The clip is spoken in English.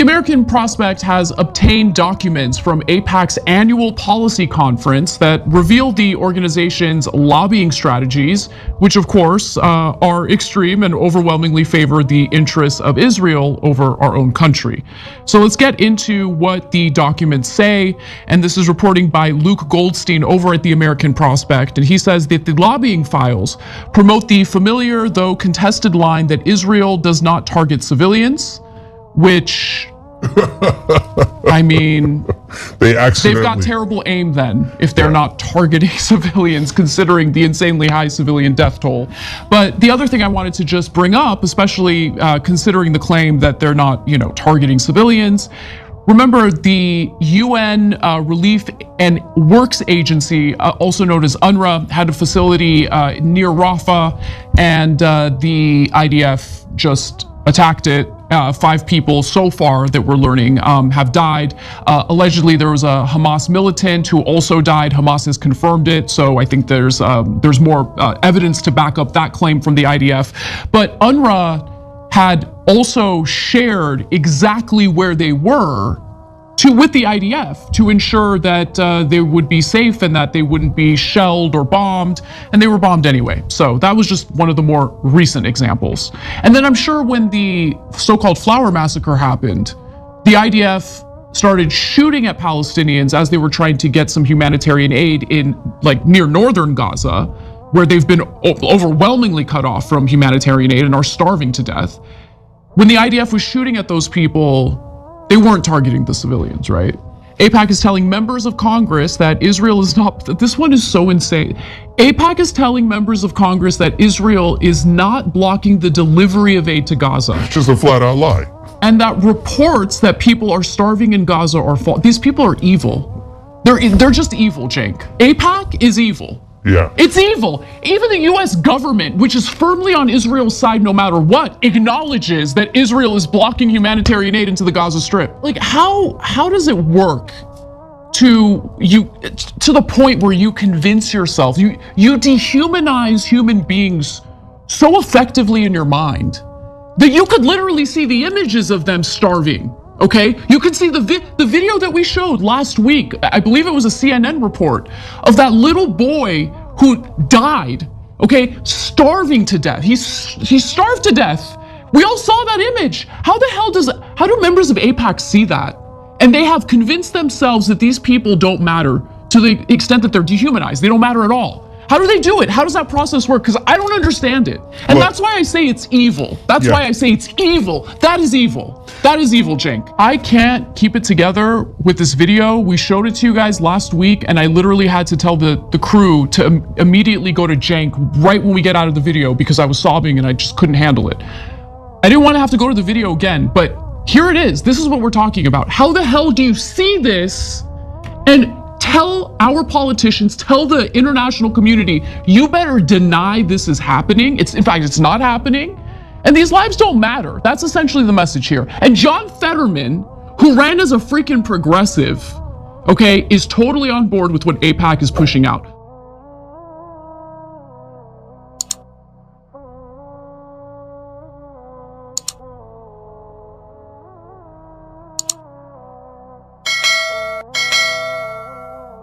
American Prospect has obtained documents from Aipac's annual policy conference that reveal the organization's lobbying strategies, which of course are extreme and overwhelmingly favor the interests of Israel over our own country. So let's get into what the documents say, and this is reporting by Luke Goldstein over at the American Prospect, and he says that the lobbying files promote the familiar though contested line that Israel does not target civilians, which, I mean, they've got terrible aim then if they're not targeting civilians, considering the insanely high civilian death toll. But the other thing I wanted to just bring up, especially considering the claim that they're not, targeting civilians, remember the UN Relief and Works Agency, also known as UNRWA, had a facility near Rafah, and the IDF just attacked it. 5 people so far that we're learning have died. Allegedly, there was a Hamas militant who also died. Hamas has confirmed it, so I think there's more evidence to back up that claim from the IDF. But UNRWA had also shared exactly where they were with the IDF to ensure that they would be safe and that they wouldn't be shelled or bombed, and they were bombed anyway. So that was just one of the more recent examples. And then I'm sure when the so-called Flower Massacre happened, the IDF started shooting at Palestinians as they were trying to get some humanitarian aid in near northern Gaza, where they've been overwhelmingly cut off from humanitarian aid and are starving to death. When the IDF was shooting at those people, they weren't targeting the civilians, right? Aipac is telling members of Congress that Israel is not, this one is so insane. Aipac is telling members of Congress that Israel is not blocking the delivery of aid to Gaza. It's just a flat out lie. And that reports that people are starving in Gaza are false. These people are evil. They're just evil, Cenk. Aipac is evil. Yeah. It's evil. Even the US government, which is firmly on Israel's side no matter what, acknowledges that Israel is blocking humanitarian aid into the Gaza Strip. How does it work to the point where you convince yourself, you dehumanize human beings so effectively in your mind that you could literally see the images of them starving? Okay, you can see the video that we showed last week. I believe it was a CNN report of that little boy who died. Okay, starving to death. He starved to death. We all saw that image. How do members of Aipac see that? And they have convinced themselves that these people don't matter to the extent that they're dehumanized. They don't matter at all. How do they do it? How does that process work? Because I don't understand it. And that's why I say it's evil. That's why I say it's evil. That is evil. That is evil, Cenk. I can't keep it together with this video. We showed it to you guys last week, and I literally had to tell the crew to immediately go to Cenk right when we get out of the video because I was sobbing and I just couldn't handle it. I didn't want to have to go to the video again, but here it is. This is what we're talking about. How the hell do you see this and tell our politicians, tell the international community, you better deny this is happening? In fact, it's not happening. And these lives don't matter. That's essentially the message here. And John Fetterman, who ran as a freaking progressive, okay, is totally on board with what Aipac is pushing out.